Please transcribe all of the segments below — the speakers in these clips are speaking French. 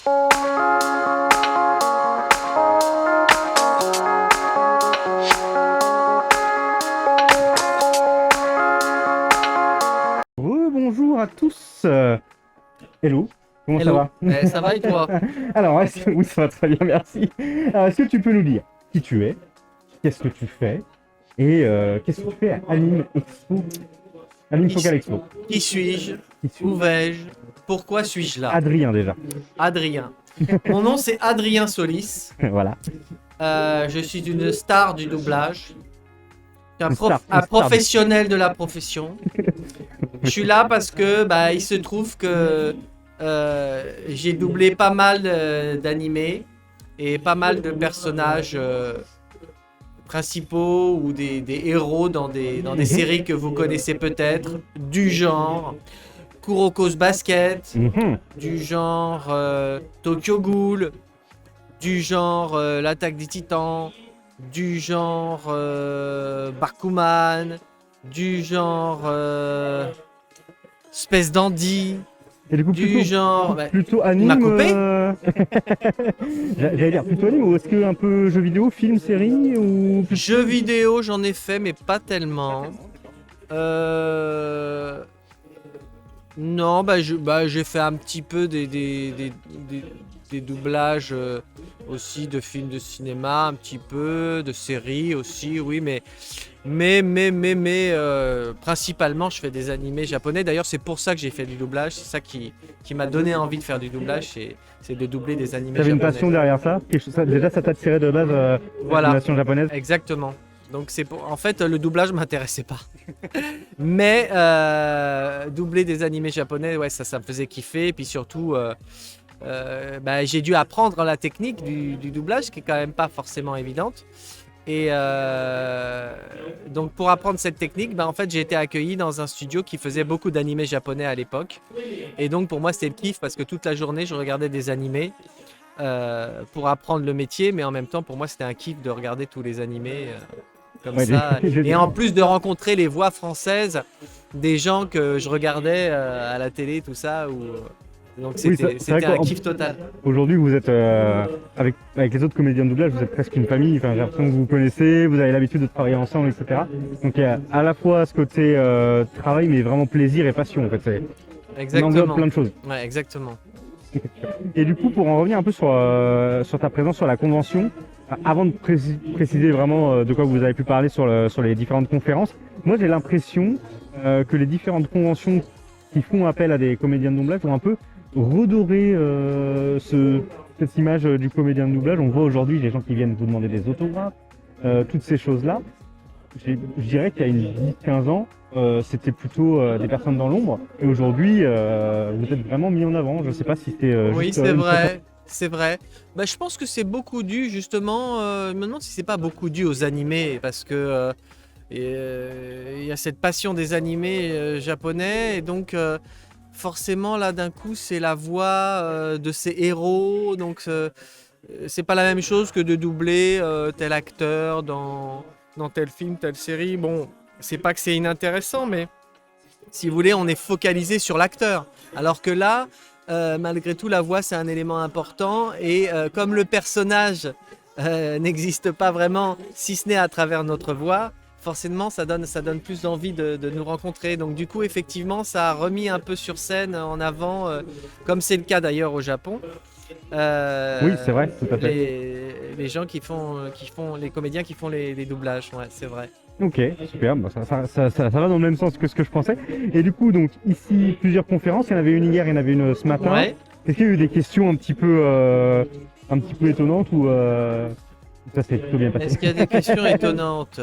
Bonjour à tous. Hello, comment ça Hello. va? Ça va et toi? Alors, oui, ça va très bien, merci. Alors, est-ce que tu peux nous dire qui tu es, qu'est-ce que tu fais et qu'est-ce que tu fais à Anime Expo, Anime Focal Expo? Qui suis-je? Qui suis Où vais-je? Pourquoi suis-je là? Adrien déjà. Adrien. Mon nom c'est Adrien Solis. Voilà. Je suis une star du doublage. Un Une star professionnel de la profession. Je suis là parce que il se trouve que j'ai doublé pas mal d'animés et pas mal de personnages principaux ou des héros dans des séries que vous connaissez peut-être, du genre Kuroko's Basket, du genre Tokyo Ghoul, du genre L'Attaque des Titans, du genre Bakuman, du genre Space Dandy, Et du coup, du genre... plutôt il anime. m'a coupé J'allais dire plutôt anime ou est-ce que un peu jeu vidéo, film, série ou Jeux vidéo, j'en ai fait, mais pas tellement. Non, j'ai fait un petit peu des doublages aussi de films de cinéma, un petit peu de séries aussi, oui, mais principalement je fais des animés japonais. D'ailleurs, c'est pour ça que j'ai fait du doublage. C'est ça qui m'a donné envie de faire du doublage, c'est de doubler des animés T'avais japonais. une passion derrière ça? Déjà, ça t'a tiré de base Voilà. l'animation japonaise? Exactement. Donc en fait, le doublage m'intéressait pas. Mais doubler des animés japonais, ouais, ça me faisait kiffer. Et puis surtout, j'ai dû apprendre la technique du doublage, qui est quand même pas forcément évidente. Et donc pour apprendre cette technique, en fait, j'ai été accueilli dans un studio qui faisait beaucoup d'animés japonais à l'époque. Et donc pour moi, c'était le kiff parce que toute la journée, je regardais des animés. Pour apprendre le métier, mais en même temps pour moi c'était un kiff de regarder tous les animés comme ça, et en plus de rencontrer les voix françaises des gens que je regardais à la télé, tout ça, donc c'était un kiff total. Aujourd'hui vous êtes avec les autres comédiens de doublage, vous êtes presque une famille, enfin, j'ai l'impression que vous vous connaissez, vous avez l'habitude de travailler ensemble, etc. Donc il y a à la fois ce côté travail, mais vraiment plaisir et passion en fait, c'est Exactement. plein de choses. Ouais, exactement. Et du coup, pour en revenir un peu sur ta présence sur la convention, avant de préciser vraiment de quoi vous avez pu parler sur les différentes conférences, moi j'ai l'impression que les différentes conventions qui font appel à des comédiens de doublage ont un peu redoré cette image du comédien de doublage. On voit aujourd'hui les gens qui viennent vous demander des autographes, toutes ces choses-là. Je dirais qu'il y a une 10-15 ans, c'était plutôt des personnes dans l'ombre. Et aujourd'hui, vous êtes vraiment mis en avant. Je ne sais pas si c'était Oui, juste, c'est vrai. C'est vrai. Je pense que c'est beaucoup dû justement. Je me demande si c'est pas beaucoup dû aux animés parce que il y a cette passion des animés japonais et donc forcément là d'un coup c'est la voix de ces héros, donc c'est pas la même chose que de doubler tel acteur dans tel film, telle série. Bon, c'est pas que c'est inintéressant, mais si vous voulez, on est focalisé sur l'acteur. Alors que là, malgré tout, la voix, c'est un élément important. Et comme le personnage n'existe pas vraiment, si ce n'est à travers notre voix, forcément, ça donne plus envie de nous rencontrer. Donc du coup, effectivement, ça a remis un peu sur scène en avant, comme c'est le cas d'ailleurs au Japon. Oui, c'est vrai, tout à fait. Les gens qui font les comédiens qui font les doublages, ouais, c'est vrai. Ok, super, ça va dans le même sens que ce que je pensais. Et du coup, donc ici, plusieurs conférences, il y en avait une hier, il y en avait une ce matin. Ouais. Est-ce qu'il y a eu des questions un petit peu étonnantes ou ça s'est plutôt bien passé? Est-ce qu'il y a des questions étonnantes?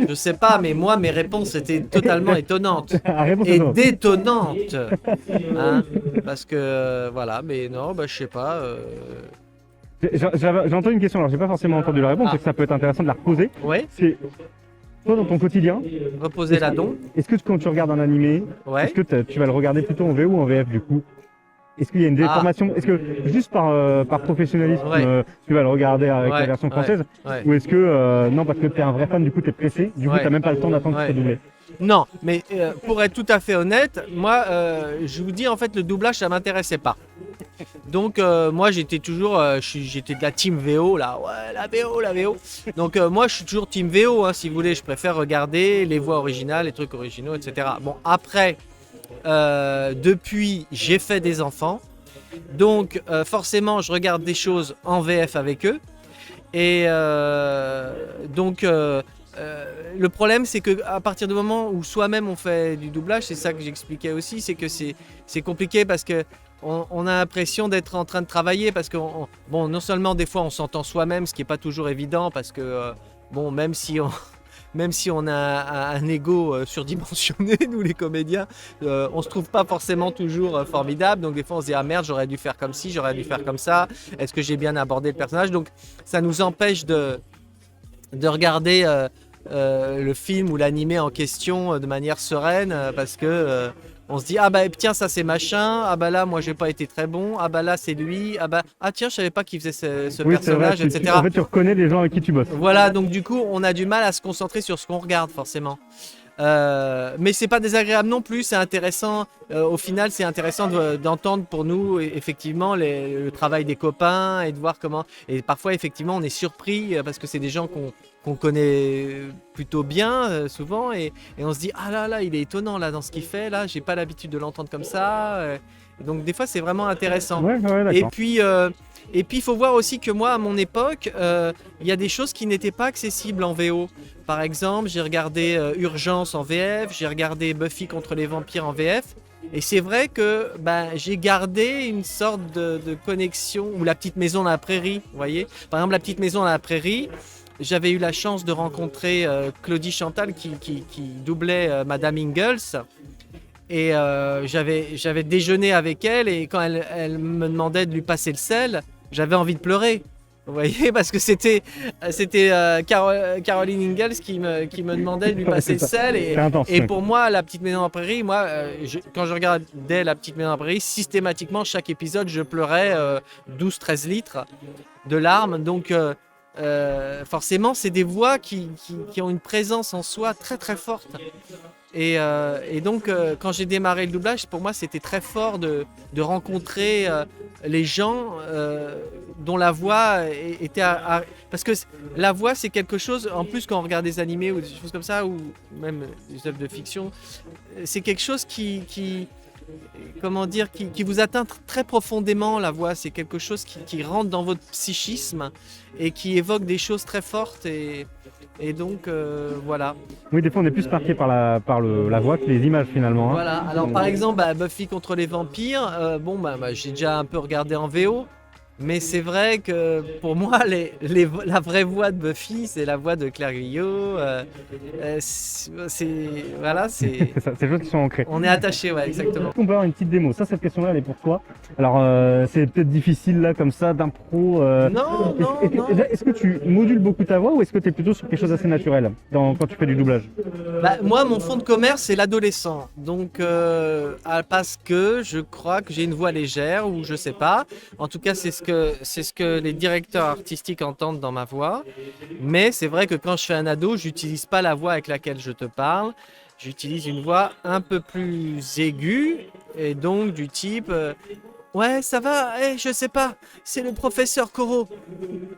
Je sais pas, mais moi, mes réponses étaient totalement étonnantes. Et détonnantes. Hein, parce que, voilà, mais non, je sais pas. J'ai entendu une question, alors j'ai pas forcément entendu la réponse, donc ça peut être intéressant de la reposer. Ouais. C'est toi dans ton quotidien. Reposer la don. Est-ce que quand tu regardes un animé, est-ce que tu vas le regarder plutôt en VO ou en VF du coup? Est-ce qu'il y a une déformation? Est-ce que juste par professionnalisme, tu vas le regarder avec la version française? Ou est-ce que non, parce que tu es un vrai fan, du coup tu es pressé, du coup tu n'as même pas le temps d'attendre qu'il soit doublé? Non, mais pour être tout à fait honnête, moi, je vous dis, en fait, le doublage, ça m'intéressait pas. Donc, moi, j'étais toujours, j'étais de la team VO, là, ouais, la VO, la VO. Donc, moi, je suis toujours team VO, hein, si vous voulez. Je préfère regarder les voix originales, les trucs originaux, etc. Bon, après, depuis, j'ai fait des enfants. Donc, forcément, je regarde des choses en VF avec eux. Et donc, le problème, c'est qu'à partir du moment où soi-même on fait du doublage, c'est ça que j'expliquais aussi, c'est que c'est compliqué parce que on a l'impression d'être en train de travailler parce que, bon, non seulement des fois on s'entend soi-même, ce qui n'est pas toujours évident parce que, bon, même si on, même si on a un ego surdimensionné, nous les comédiens, on se trouve pas forcément toujours formidable. Donc des fois on se dit ah merde, j'aurais dû faire comme ci, j'aurais dû faire comme ça. Est-ce que j'ai bien abordé le personnage? Donc ça nous empêche de regarder le film ou l'animé en question de manière sereine parce que on se dit ah bah tiens ça c'est machin, ah bah là moi j'ai pas été très bon, ah bah là c'est lui, ah bah ah tiens je savais pas qu'il faisait ce Oui, c'est vrai, personnage, etc. en fait, tu reconnais les gens avec qui tu bosses. Voilà, donc du coup on a du mal à se concentrer sur ce qu'on regarde forcément. Mais c'est pas désagréable non plus, c'est intéressant. Au final, c'est intéressant d'entendre pour nous effectivement le travail des copains et de voir comment. Et parfois, effectivement, on est surpris parce que c'est des gens qu'on connaît plutôt bien souvent et on se dit ah là là, il est étonnant là dans ce qu'il fait là. J'ai pas l'habitude de l'entendre comme ça. Donc des fois, c'est vraiment intéressant. Ouais, ouais, Et d'accord. puis. Et puis il faut voir aussi que moi, à mon époque, il y a des choses qui n'étaient pas accessibles en VO. Par exemple, j'ai regardé Urgence en VF, j'ai regardé Buffy contre les vampires en VF. Et c'est vrai que j'ai gardé une sorte de connexion, ou La Petite Maison dans la Prairie, vous voyez. Par exemple, La Petite Maison dans la Prairie, j'avais eu la chance de rencontrer Claudie Chantal qui doublait Madame Ingalls. Et j'avais déjeuné avec elle et quand elle me demandait de lui passer le sel, j'avais envie de pleurer. Vous voyez, parce que c'était Caroline Ingalls qui me demandait de lui passer le sel. C'est intense, Et oui. pour moi, La Petite Maison en Prairie, moi, quand je regardais La Petite Maison en Prairie, systématiquement, chaque épisode, je pleurais 12-13 litres de larmes. Donc, forcément, c'est des voix qui ont une présence en soi très très forte. Et donc, quand j'ai démarré le doublage, pour moi, c'était très fort de rencontrer les gens dont la voix était... Parce que la voix, c'est quelque chose, en plus quand on regarde des animés ou des choses comme ça, ou même des œuvres de fiction, c'est quelque chose comment dire, qui vous atteint très profondément, la voix. C'est quelque chose qui rentre dans votre psychisme et qui évoque des choses très fortes. Et donc, voilà. Oui, des fois, on est plus marqué par la voix que les images finalement. Hein. Voilà, alors par exemple, Buffy contre les vampires, bon, j'ai déjà un peu regardé en VO, mais c'est vrai que pour moi, la vraie voix de Buffy, c'est la voix de Claire Guyot. Voilà, c'est. C'est ça, c'est des choses qui sont ancrées. On est attaché, ouais, exactement. On peut avoir une petite démo. Ça, cette question-là, elle est pour toi. Alors, c'est peut-être difficile là, comme ça, d'impro. Non, non, non. Est-ce que tu modules beaucoup ta voix ou est-ce que tu es plutôt sur quelque chose d'assez naturel quand tu fais du doublage? Moi, mon fond de commerce, c'est l'adolescent. Donc, parce que je crois que j'ai une voix légère ou je sais pas. En tout cas, c'est ce que les directeurs artistiques entendent dans ma voix. Mais c'est vrai que quand je fais un ado, j'utilise pas la voix avec laquelle je te parle. J'utilise une voix un peu plus aiguë et donc du type ouais, ça va, je sais pas, c'est le professeur Corot.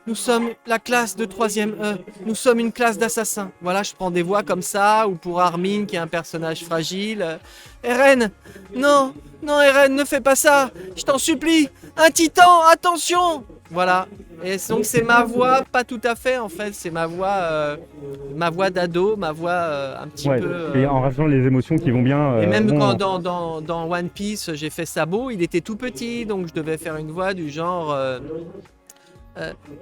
Nous sommes la classe de 3e E. Nous sommes une classe d'assassins. Voilà, je prends des voix comme ça, ou pour Armin, qui est un personnage fragile. Eren, non, non, Eren, ne fais pas ça. Je t'en supplie. Un titan, attention. Voilà. Et donc c'est ma voix, pas tout à fait en fait, c'est ma voix d'ado, ma voix un petit peu. Et en rajoutant les émotions qui vont bien. Et même quand dans One Piece, j'ai fait Sabo, il était tout petit, donc je devais faire une voix du genre.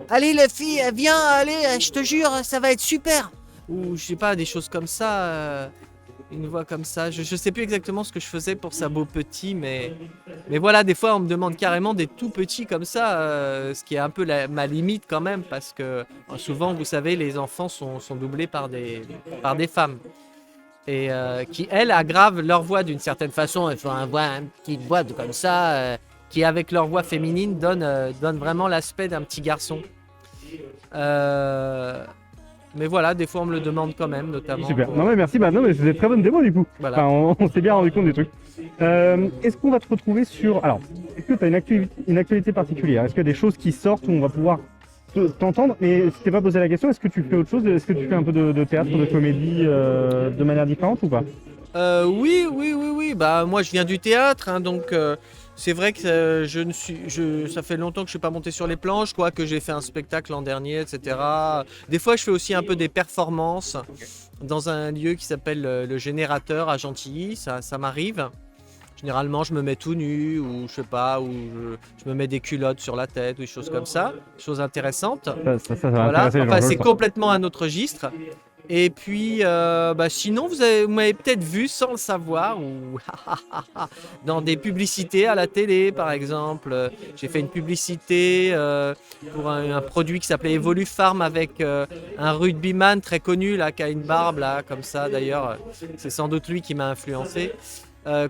Allez la fille, viens, allez, je te jure, ça va être super. Ou je sais pas, des choses comme ça. Une voix comme ça. Je sais plus exactement ce que je faisais pour Sabo petit, mais voilà, des fois on me demande carrément des tout petits comme ça, ce qui est un peu ma limite quand même, parce que souvent, vous savez, les enfants sont doublés par des femmes. Et qui, elles, aggravent leur voix d'une certaine façon. Elles font une petite voix comme ça, qui, avec leur voix féminine, donne vraiment l'aspect d'un petit garçon. Mais voilà, des fois on me le demande quand même, notamment. Super. pour- Non mais merci. Bah non mais c'est des très bonnes démos du coup. Voilà. Enfin, on s'est bien rendu compte des trucs. Est-ce qu'on va te retrouver sur... Alors, est-ce que tu as une actualité particulière? Est-ce qu'il y a des choses qui sortent où on va pouvoir t'entendre? Mais si t'es pas posé la question, est-ce que tu fais autre chose? Est-ce que tu fais un peu de théâtre, de comédie de manière différente ou pas? Oui. Bah, moi, je viens du théâtre, hein, donc c'est vrai que ça fait longtemps que je suis pas monté sur les planches, quoi, que j'ai fait un spectacle l'an dernier, etc. Des fois, je fais aussi un peu des performances dans un lieu qui s'appelle le Générateur à Gentilly. Ça m'arrive. Généralement, je me mets tout nu ou je sais pas, ou je me mets des culottes sur la tête ou des choses comme ça, choses intéressantes. Ça va Voilà. intéresser les gens, Enfin, je le c'est sens. complètement un autre registre. Et puis, bah, sinon, vous m'avez peut-être vu sans le savoir, ou dans des publicités à la télé, par exemple. J'ai fait une publicité pour un produit qui s'appelait Evolufarm avec un rugbyman très connu, là, qui a une barbe, là, comme ça, d'ailleurs. C'est sans doute lui qui m'a influencé.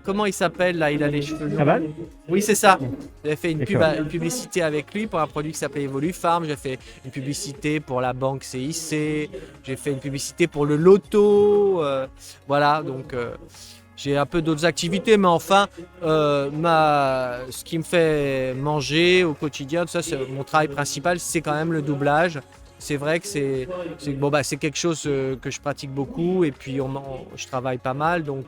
Comment il s'appelle, là? Il a les cheveux longs. Chaval? Oui, c'est ça. J'avais fait une Excellent. une publicité avec lui pour un produit qui s'appelait Evolufarm. J'ai fait une publicité pour la banque CIC. J'ai fait une publicité pour le loto. Voilà, donc j'ai un peu d'autres activités, mais enfin, ce qui me fait manger au quotidien, tout ça, mon travail principal, c'est quand même le doublage. C'est vrai que c'est quelque chose que je pratique beaucoup et puis je travaille pas mal, donc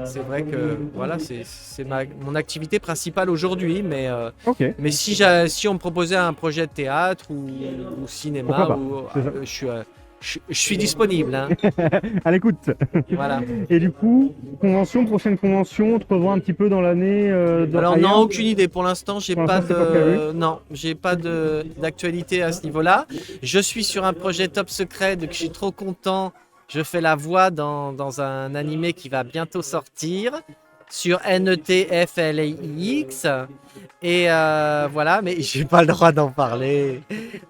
c'est vrai que voilà, c'est mon activité principale aujourd'hui. Ok. Mais si on me proposait un projet de théâtre ou cinéma, Pourquoi pas, c'est ça. je suis disponible, hein. À l'écoute. Voilà. Et du coup, prochaine convention, on te revoit un petit peu dans l'année Alors non, ailleurs? aucune idée. Pour l'instant, j'ai Pour pas l'instant, c'est pas prévu. non, j'ai pas d'actualité à ce niveau-là. Je suis sur un projet top secret, donc je suis trop content. Je fais la voix dans un animé qui va bientôt sortir sur NETFLIX. Et voilà, mais j'ai pas le droit d'en parler.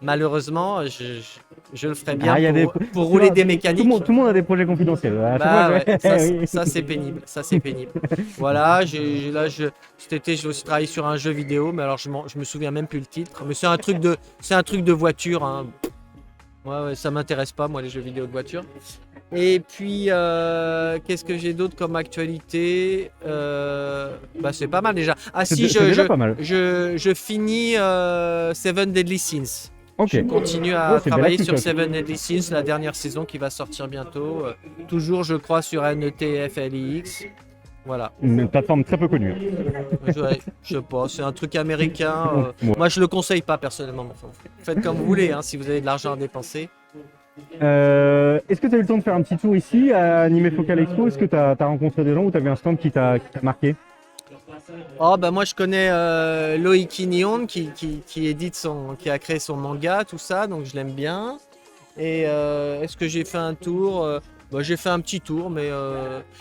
Malheureusement, je le ferai bien Ah, il y a pour rouler des Tout mécaniques. le monde a des projets confidentiels. À chaque Bah fois, ouais, oui. ça c'est pénible, ça c'est pénible. Voilà, cet été j'ai aussi travaillé sur un jeu vidéo, mais alors je me souviens même plus le titre. Mais c'est un truc de voiture, hein. Ouais, ça m'intéresse pas moi les jeux vidéo de voiture. Et puis qu'est-ce que j'ai d'autre comme actualité? Bah c'est pas mal déjà. Ah si, C'est déjà pas mal. je finis Seven Deadly Sins. Ok. Je continue Oh, à c'est travailler bien sur actif, Seven Deadly Sins, la dernière saison qui va sortir bientôt. Toujours, je crois, sur NETFLIX. Voilà. Une plateforme très peu connue. Je sais pas, c'est un truc américain. Ouais. Moi, je le conseille pas personnellement. Enfin, faites comme vous voulez, hein, si vous avez de l'argent à dépenser. Est-ce que tu as eu le temps de faire un petit tour ici à Anime Focal Expo? Est-ce que tu as rencontré des gens ou tu as vu un stand qui t'a marqué? Oh, bah moi, je connais Loïki Nihon qui qui a créé son manga, tout ça, donc je l'aime bien. Et est-ce que j'ai fait un tour? Bah, j'ai fait un petit tour, mais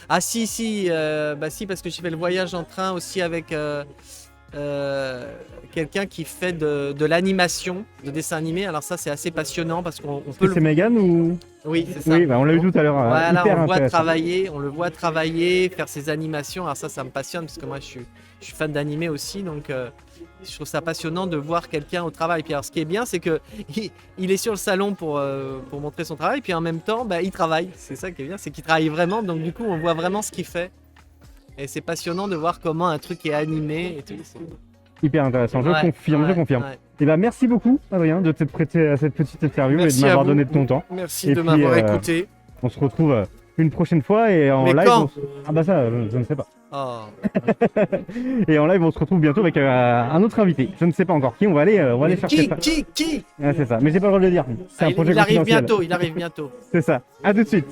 ah si, bah si, parce que j'ai fait le voyage en train aussi avec quelqu'un qui fait de l'animation, de dessin animé. Alors ça, c'est assez passionnant parce qu'on peut C'est Megan ou... Oui, c'est ça. Oui, bah, on l'a vu tout à l'heure. Voilà, Hyper on le voit intéressant. travailler, faire ses animations. Alors ça me passionne parce que moi, je suis fan d'animé aussi, donc je trouve ça passionnant de voir quelqu'un au travail. Puis alors, ce qui est bien, c'est que il est sur le salon pour montrer son travail, puis en même temps, bah, il travaille. C'est ça qui est bien, c'est qu'il travaille vraiment. Donc du coup, on voit vraiment ce qu'il fait. Et c'est passionnant de voir comment un truc est animé et tout. Hyper intéressant, je confirme. Ouais. Et bah, merci beaucoup, Adrien, de t'être prêté à cette petite interview et de Merci à m'avoir vous. donné de ton temps. Merci Et de puis, m'avoir écouté. On se retrouve une prochaine fois et en Mais live. quand Ah bah ça, je ne sais pas. Oh. Et en live, on se retrouve bientôt avec un autre invité. Je ne sais pas encore qui. On va aller chercher ça. Qui Ouais, c'est ça. Mais j'ai pas le droit de le dire. C'est un projet il arrive confidentiel. bientôt. C'est ça. À tout de suite.